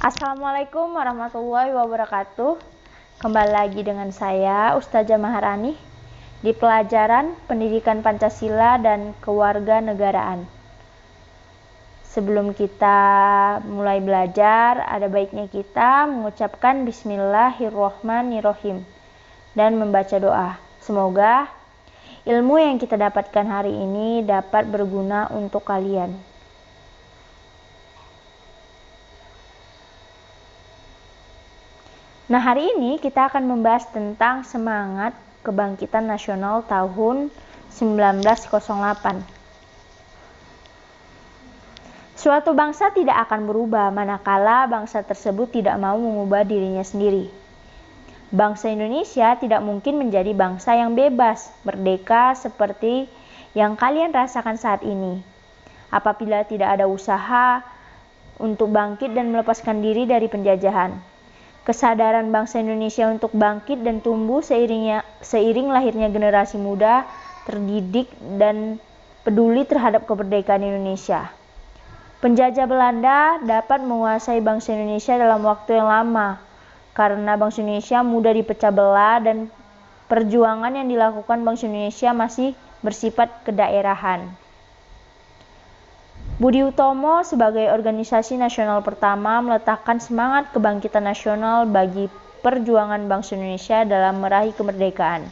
Assalamualaikum warahmatullahi wabarakatuh. Kembali lagi dengan saya Ustazah Maharani di pelajaran Pendidikan Pancasila dan Kewarganegaraan. Sebelum kita mulai belajar, ada baiknya kita mengucapkan Bismillahirrohmanirrohim dan membaca doa. Semoga ilmu yang kita dapatkan hari ini dapat berguna untuk kalian. Nah, hari ini kita akan membahas tentang semangat kebangkitan nasional tahun 1908. Suatu bangsa tidak akan berubah manakala bangsa tersebut tidak mau mengubah dirinya sendiri. Bangsa Indonesia tidak mungkin menjadi bangsa yang bebas, merdeka seperti yang kalian rasakan saat ini, apabila tidak ada usaha untuk bangkit dan melepaskan diri dari penjajahan. Kesadaran bangsa Indonesia untuk bangkit dan tumbuh seiring lahirnya generasi muda, terdidik dan peduli terhadap kemerdekaan Indonesia. Penjajah Belanda dapat menguasai bangsa Indonesia dalam waktu yang lama, karena bangsa Indonesia mudah dipecah belah dan perjuangan yang dilakukan bangsa Indonesia masih bersifat kedaerahan. Budi Utomo sebagai organisasi nasional pertama meletakkan semangat kebangkitan nasional bagi perjuangan bangsa Indonesia dalam meraih kemerdekaan.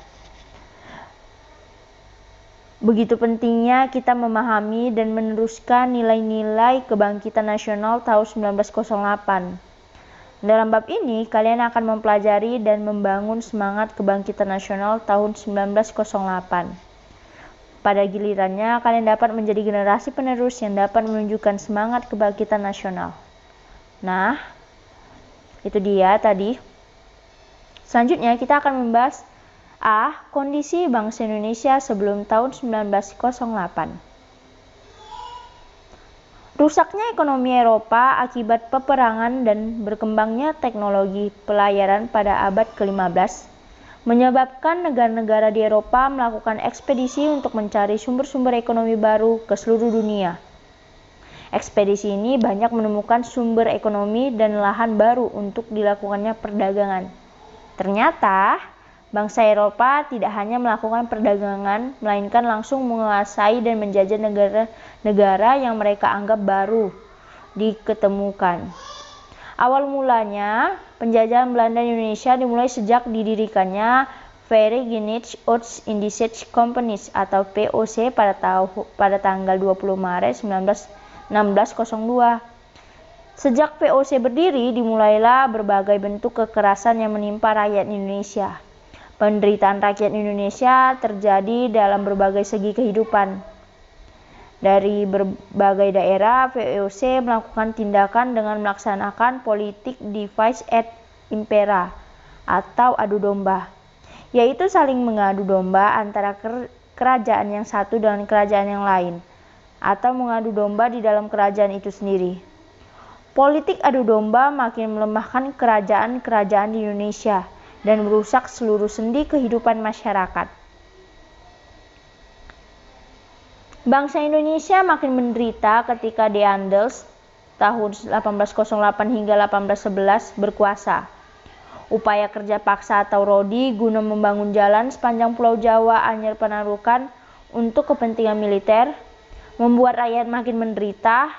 Begitu pentingnya kita memahami dan meneruskan nilai-nilai kebangkitan nasional tahun 1908. Dalam bab ini, kalian akan mempelajari dan membangun semangat kebangkitan nasional tahun 1908. Pada gilirannya, kalian dapat menjadi generasi penerus yang dapat menunjukkan semangat kebangkitan nasional. Nah, itu dia tadi. Selanjutnya kita akan membahas kondisi bangsa Indonesia sebelum tahun 1908. Rusaknya ekonomi Eropa akibat peperangan dan berkembangnya teknologi pelayaran pada abad ke-15 menyebabkan negara-negara di Eropa melakukan ekspedisi untuk mencari sumber-sumber ekonomi baru ke seluruh dunia. Ekspedisi ini banyak menemukan sumber ekonomi dan lahan baru untuk dilakukannya perdagangan. Ternyata, bangsa Eropa tidak hanya melakukan perdagangan, melainkan langsung menguasai dan menjajah negara-negara yang mereka anggap baru diketemukan. Awal mulanya, penjajahan Belanda di Indonesia dimulai sejak didirikannya Verenigde Oost-Indische Companies atau VOC pada tanggal 20 Maret 1602. Sejak VOC berdiri, dimulailah berbagai bentuk kekerasan yang menimpa rakyat Indonesia. Penderitaan rakyat Indonesia terjadi dalam berbagai segi kehidupan. Dari berbagai daerah, VOC melakukan tindakan dengan melaksanakan politik divide et impera atau adu domba, yaitu saling mengadu domba antara kerajaan yang satu dengan kerajaan yang lain, atau mengadu domba di dalam kerajaan itu sendiri. Politik adu domba makin melemahkan kerajaan-kerajaan di Indonesia dan merusak seluruh sendi kehidupan masyarakat. Bangsa Indonesia makin menderita ketika The Andals tahun 1808 hingga 1811 berkuasa. Upaya kerja paksa atau rodi guna membangun jalan sepanjang Pulau Jawa Anyar Panarukan untuk kepentingan militer membuat rakyat makin menderita.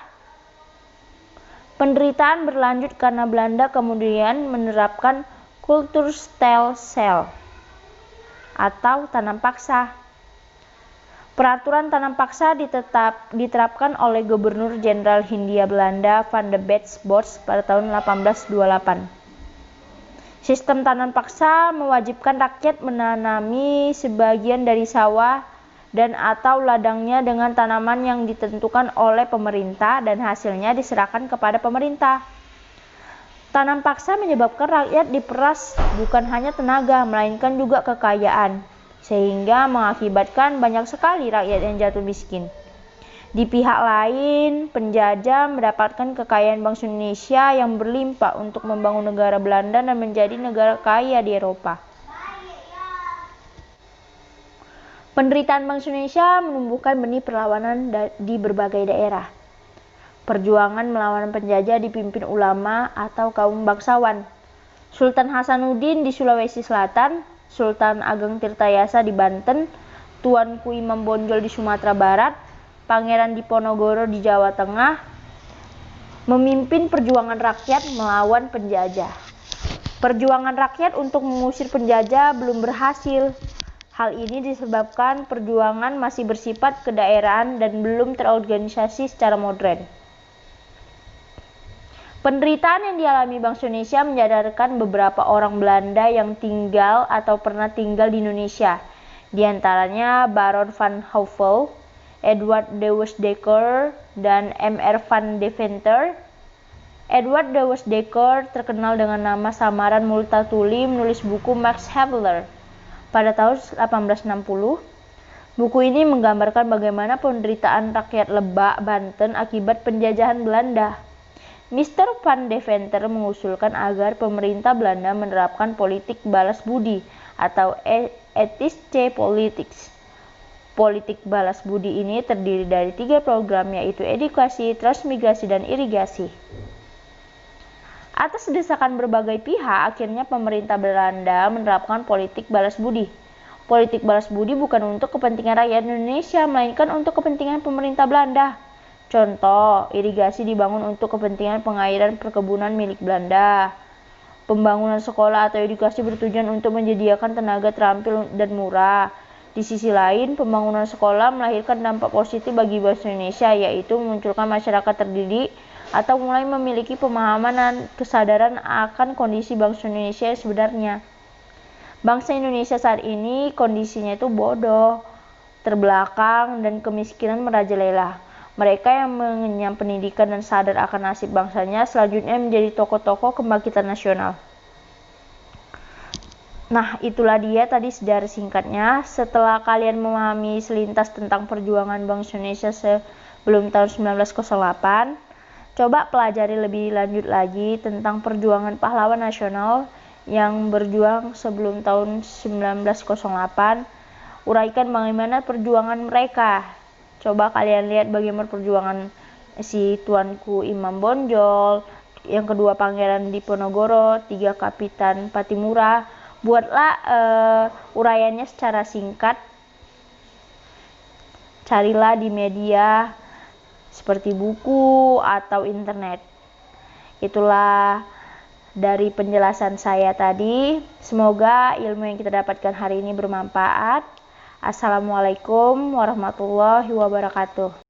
Penderitaan berlanjut karena Belanda kemudian menerapkan kultur stelsel atau tanam paksa. Peraturan tanam paksa diterapkan oleh Gubernur Jenderal Hindia Belanda Van de Biesbosch pada tahun 1828. Sistem tanam paksa mewajibkan rakyat menanami sebagian dari sawah dan atau ladangnya dengan tanaman yang ditentukan oleh pemerintah dan hasilnya diserahkan kepada pemerintah. Tanam paksa menyebabkan rakyat diperas bukan hanya tenaga, melainkan juga kekayaan, sehingga mengakibatkan banyak sekali rakyat yang jatuh miskin. Di pihak lain, penjajah mendapatkan kekayaan bangsa Indonesia yang berlimpah untuk membangun negara Belanda dan menjadi negara kaya di Eropa. Penderitaan bangsa Indonesia menumbuhkan benih perlawanan di berbagai daerah. Perjuangan melawan penjajah dipimpin ulama atau kaum bangsawan. Sultan Hasanuddin di Sulawesi Selatan, Sultan Ageng Tirtayasa di Banten, Tuanku Imam Bonjol di Sumatera Barat, Pangeran Diponegoro di Jawa Tengah, memimpin perjuangan rakyat melawan penjajah. Perjuangan rakyat untuk mengusir penjajah belum berhasil. Hal ini disebabkan perjuangan masih bersifat kedaerahan dan belum terorganisasi secara modern. Penderitaan yang dialami bangsa Indonesia menyadarkan beberapa orang Belanda yang tinggal atau pernah tinggal di Indonesia, di antaranya Baron van Houvel, Edward de Westdekker, dan M.R. van Deventer. Edward de Westdekker terkenal dengan nama samaran Multatuli menulis buku Max Havelaar pada tahun 1860. Buku ini menggambarkan bagaimana penderitaan rakyat Lebak, Banten akibat penjajahan Belanda. Mr. van Deventer mengusulkan agar pemerintah Belanda menerapkan politik balas budi atau ethische politics. Politik balas budi ini terdiri dari 3 program, yaitu edukasi, transmigrasi, dan irigasi. Atas desakan berbagai pihak, akhirnya pemerintah Belanda menerapkan politik balas budi. Politik balas budi bukan untuk kepentingan rakyat Indonesia, melainkan untuk kepentingan pemerintah Belanda. Contoh, irigasi dibangun untuk kepentingan pengairan perkebunan milik Belanda. Pembangunan sekolah atau edukasi bertujuan untuk menyediakan tenaga terampil dan murah. Di sisi lain, pembangunan sekolah melahirkan dampak positif bagi bangsa Indonesia, yaitu memunculkan masyarakat terdidik atau mulai memiliki pemahaman dan kesadaran akan kondisi bangsa Indonesia yang sebenarnya. Bangsa Indonesia saat ini kondisinya itu bodoh, terbelakang, dan kemiskinan merajalela. Mereka yang mengenyam pendidikan dan sadar akan nasib bangsanya selanjutnya menjadi tokoh-tokoh kebangkitan nasional. Nah, itulah dia tadi sejarah singkatnya. Setelah kalian memahami selintas tentang perjuangan bangsa Indonesia sebelum tahun 1908, coba pelajari lebih lanjut lagi tentang perjuangan pahlawan nasional yang berjuang sebelum tahun 1908. Uraikan bagaimana perjuangan mereka. Coba kalian lihat bagaimana perjuangan si Tuanku Imam Bonjol, yang kedua Pangeran Diponegoro, 3 Kapitan Patimura. Buatlah uraiannya secara singkat. Carilah di media seperti buku atau internet. Itulah dari penjelasan saya tadi. Semoga ilmu yang kita dapatkan hari ini bermanfaat. Assalamualaikum warahmatullahi wabarakatuh.